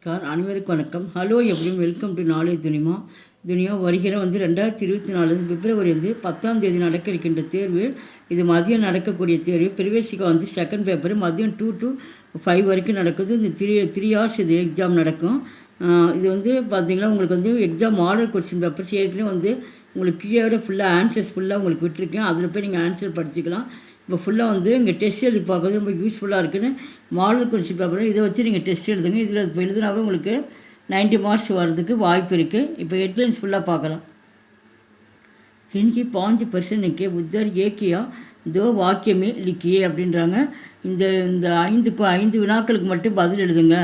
நமஸ்கார், அனைவருக்கும் வணக்கம். ஹலோ எப்படியும் வெல்கம் டு நாளை துனியா வருகிற 2024 பிப்ரவரி 10ஆம் தேதி நடக்க இருக்கின்ற தேர்வு. இது மதியம் நடக்கக்கூடிய தேர்வு. ப்ரிவியஸுக்கு செகண்ட் பேப்பர் மதியம் 2 to 5 வரைக்கும் நடக்குது. இந்த 3 hours இது எக்ஸாம் நடக்கும். இது பார்த்திங்கன்னா உங்களுக்கு எக்ஸாம் மாடல் கொஸ்டின் பேப்பர்ஸ் ஏற்கனவே உங்களுக்கு கீழே ஃபுல்லாக ஆன்சர்ஸ் ஃபுல்லாக உங்களுக்கு விட்டுருக்கேன். அதில் போய் நீங்கள் ஆன்சர் படிச்சுக்கலாம். இப்போ ஃபுல்லாக இங்கே டெஸ்ட் எழுதி பார்க்குறது ரொம்ப யூஸ்ஃபுல்லாக இருக்குன்னு மாடல் கொஸ்டின் பேப்பர் இதை வச்சு நீங்கள் டெஸ்ட் எழுதுங்க. இதில் இப்போ எழுதினாவே உங்களுக்கு 90 marks வர்றதுக்கு வாய்ப்பு இருக்குது. இப்போ ஹெட்லைன்ஸ் ஃபுல்லாக பார்க்கலாம். கின்கி 5% நிற்கே உத்தர் ஏக்கியா தோ வாக்கியமே லிக்கியே அப்படின்றாங்க. இந்த 5 வினாக்களுக்கு மட்டும் பதில் எழுதுங்க.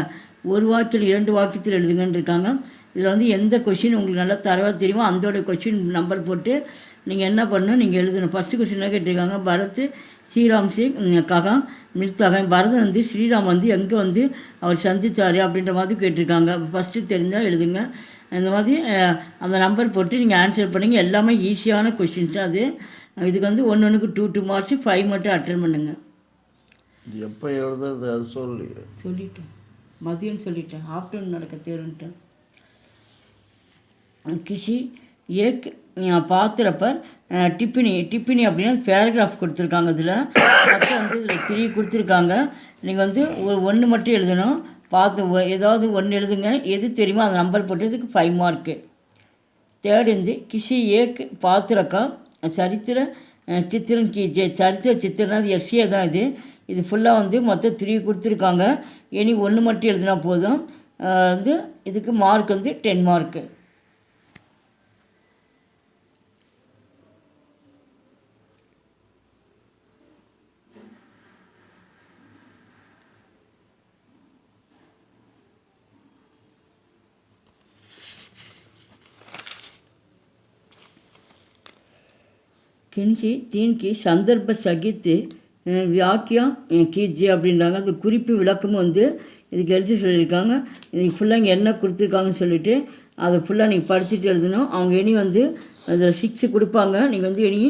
ஒரு வாக்கியம் 2 வாக்கியத்தில் எழுதுங்கன்னு இருக்காங்க. இதில் எந்த கொஷின் உங்களுக்கு நல்லா தரவாக தெரியுமோ அந்தோட கொஷின் நம்பர் போட்டு நீங்கள் என்ன பண்ணணும், நீங்கள் எழுதணும். ஃபஸ்ட்டு கொஸ்டினாக கேட்டிருக்காங்க, பரத் ஸ்ரீராம் சிங் ககாம் மில்தாகம். பரதன் ஸ்ரீராம் எங்கே அவர் சந்தித்தார் அப்படின்ற மாதிரி கேட்டிருக்காங்க. ஃபஸ்ட்டு தெரிஞ்சால் எழுதுங்க. இந்த மாதிரி அந்த நம்பர் போட்டு நீங்கள் ஆன்சர் பண்ணிங்க. எல்லாமே ஈஸியான கொஷின்ஸ் தான் அது. இதுக்கு ஒன்றுக்கு 2 marks 5 மட்டும் அட்டன் பண்ணுங்க. எப்போ எழுதுறது அது சொல்லிட்டேன், மதியம் சொல்லிட்டேன், ஆஃப்டர்நூன் நடக்க தேர்வுன்ட்டேன். கிஷி ஏக் பாத்திரப்பர் டிப்பினி அப்படின்னா பேராகிராஃப் கொடுத்துருக்காங்க. இதில் இதில் 3 கொடுத்துருக்காங்க. நீங்கள் 1 மட்டும் எழுதணும். பார்த்து ஏதாவது 1 எழுதுங்க. எது தெரியுமோ அந்த நம்பர் போட்டதுக்கு 5 mark. தேர்ட் கிஷி ஏக் பாத்திரக்கா சரித்திர சித்திரன் கீஜே. சரித்திர சித்திரனா அது எஸ்ஏ தான். இது ஃபுல்லாக மொத்தம் 3 கொடுத்துருக்காங்க. இனி 1 மட்டும் எழுதினா போதும். இதுக்கு மார்க் 10 mark. கின்கி தீன்கி சந்தர்ப்ப சகித்து வியாக்கியா கீஜி அப்படின்றாங்க. அது குறிப்பு விளக்கமும் இதுக்கு எழுதி சொல்லியிருக்காங்க. இதுக்கு ஃபுல்லாக இங்கே என்ன கொடுத்துருக்காங்கன்னு சொல்லிவிட்டு அதை ஃபுல்லாக நீங்கள் படிச்சுட்டு எழுதணும். அவங்க இனி அதில் 6 கொடுப்பாங்க. நீங்கள் இனி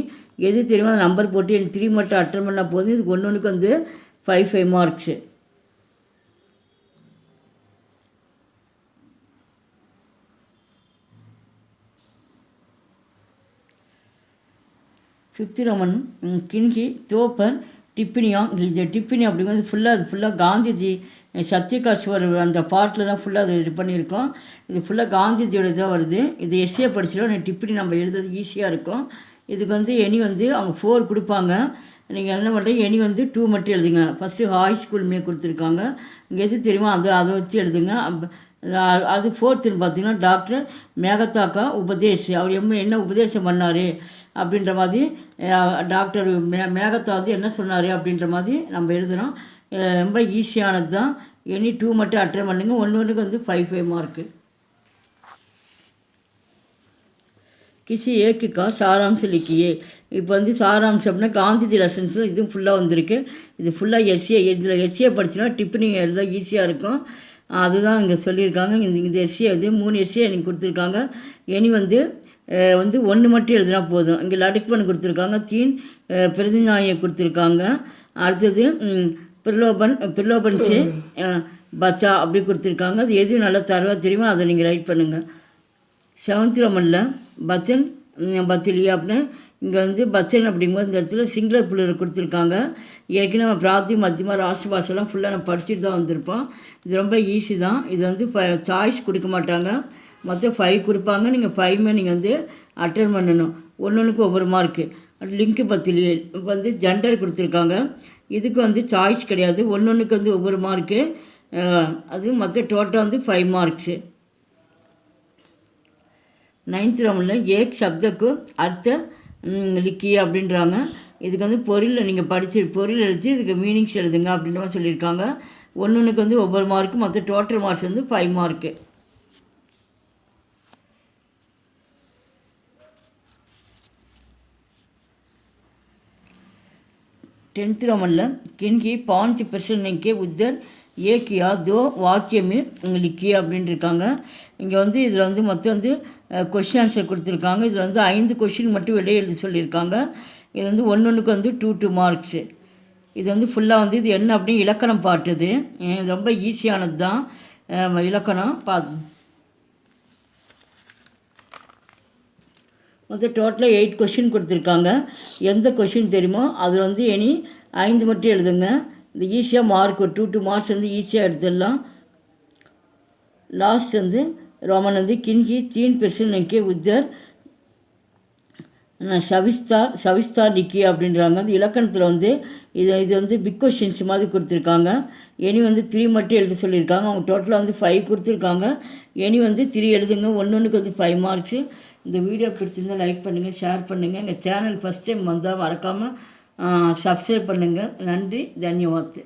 எது தெரியுமோ அந்த நம்பர் போட்டு இனி 3 மட்டும் அட்டன் பண்ணால் போதும். இதுக்கு ஒன்றுக்கு 5 marks. ஃபிஃப்த் ரோமன் கின்கி தோப்பர் டிப்பினியாங். இது டிப்பினி அப்படிங்கிறது ஃபுல்லாக காந்திஜி சத்யகாஸ்வர் அந்த பாட்டில் தான் ஃபுல்லாக அது இது பண்ணியிருக்கோம். இது ஃபுல்லாக காந்திஜியோட தான் வருது. இது எஸ்ஏ படிச்சிடும். டிப்பினி நம்ம எழுதுறது ஈஸியாக இருக்கும். இதுக்கு இனி அவங்க 4 கொடுப்பாங்க. நீங்கள் என்ன பண்ணுறீங்க, இனி 2 மட்டும் எழுதுங்க. ஃபஸ்ட்டு ஹாய் ஸ்கூலுமே கொடுத்துருக்காங்க. இங்கே எது தெரியுமோ அதை வச்சு எழுதுங்க. அது 4th பார்த்திங்கன்னா டாக்டர் மேகதாக்கா உபதேஷ். அவர் என்ன உபதேசம் பண்ணார் அப்படின்ற மாதிரி டாக்டர் மேகத்தா என்ன சொன்னார் அப்படின்ற மாதிரி நம்ம எழுதுகிறோம். ரொம்ப ஈஸியானது தான். இனி 2 மட்டும் அட்டன் பண்ணுங்க. ஒன்றுக்கு 5 mark. கிசி ஏக்குக்கா சாராம்சம் லிக்கியே. இப்போ சாராம்சம் அப்படின்னா காந்திஜி லெசன்ஸ் இதுவும் ஃபுல்லாக வந்திருக்கு. இது ஃபுல்லாக எஸ்ஏ. இதில் எஸ்ஏ படிச்சுன்னா டிப்பினி எழுத ஈஸியாக இருக்கும். அதுதான் இங்கே சொல்லியிருக்காங்க. இந்த எஸ்ஏ 3 எஸ்ஏ எனக்கு கொடுத்துருக்காங்க. இனி 1 மட்டும் எழுதினா போதும். இங்கே லடுக்பன் கொடுத்துருக்காங்க. தீன் பிரதிநாயை கொடுத்துருக்காங்க. அடுத்தது பிரலோபன் சே பச்சா அப்படி கொடுத்துருக்காங்க. அது எது நல்லா தரவாக தெரியுமோ அதை நீங்கள் ரைட் பண்ணுங்கள். 7th ரோமனில் பச்சன் பத்திலியா அப்படின்னு இங்கே பச்சன் அப்படிங்கும்போது இந்த இடத்துல சிங்குலர் புள்ளர் கொடுத்துருக்காங்க. ஏற்கனவே நம்ம பிராத்தி மத்தியமா ராஷ்டிர பாஷெல்லாம் ஃபுல்லாக நம்ம படிச்சுட்டு தான் வந்திருப்போம். இது ரொம்ப ஈஸி தான். இது சாய்ஸ் கொடுக்க மாட்டாங்க. மொத்தம் 5 கொடுப்பாங்க. நீங்கள் 5மே நீங்கள் அட்டன் பண்ணணும். ஒன்றுக்கு ஒவ்வொரு மார்க்கு. லிங்க்கு பத்திலியே இப்போ ஜெண்டர் கொடுத்துருக்காங்க. இதுக்கு சாய்ஸ் கிடையாது. ஒன்றுக்கு ஒவ்வொரு மார்க்கு. அது மொத்தம் டோட்டல் 5 marks. 9th ரோமனில் ஏக் சப்தக்கு அர்த்த லிக்கிய அப்படின்றாங்க. இதுக்கு பொருள் நீங்கள் பொருள் எழுதி இதுக்கு மீனிங்ஸ் எழுதுங்க அப்படின்ற மாதிரி சொல்லியிருக்காங்க. ஒன்றுக்கு ஒவ்வொரு மார்க்கு. மொத்தம் டோட்டல் மார்க்ஸ் 5 mark. 10th ரோமனில் கின்கி 5% நிற்கே உத்தர் ஏக்கியா தோ வாக்கியமே லிக்கிய அப்படின்னு இருக்காங்க. இங்கே இதில் மொத்தம் கொஷின் ஆன்சர் கொடுத்துருக்காங்க. இதில் 5 கொஷின் மட்டும் வெளியே எழுதி சொல்லியிருக்காங்க. இது ஒன்றுக்கு 2 marks. இது ஃபுல்லாக இது என்ன அப்படின்னு இலக்கணம் பாட்டுது. ரொம்ப ஈஸியானது தான். இலக்கணம் மொத்தம் டோட்டலாக 8 கொஷின் கொடுத்துருக்காங்க. எந்த கொஷின் தெரியுமோ அதில் வந்து இனி 5 மட்டும் எழுதுங்க. இந்த ஈஸியாக மார்க் 2 மார்க்ஸ் வந்து ஈஸியாக எடுத்துடலாம். லாஸ்ட் வந்து ரோமன் வந்து கின்கி 3 பெர்சன்ட் உத்தர் சவிஸ்தார் நிக்கி அப்படின்றாங்க. அந்த இலக்கணத்தில் வந்து இது வந்து பிக் கொஷின்ஸ் மாதிரி கொடுத்துருக்காங்க. இனி வந்து 3 மட்டும் எழுத சொல்லியிருக்காங்க. அவங்க டோட்டலாக வந்து 5 கொடுத்துருக்காங்க. இனி வந்து 3 எழுதுங்க. ஒன்றுக்கு வந்து 5 மார்க்ஸு. இந்த வீடியோ பிடிச்சிருந்தால் லைக் பண்ணுங்கள், ஷேர் பண்ணுங்கள். எங்கள் சேனல் ஃபஸ்ட் டைம் வந்தால் மறக்காமல் சப்ஸ்கிரைப் பண்ணுங்கள். நன்றி, தன்யவாத்.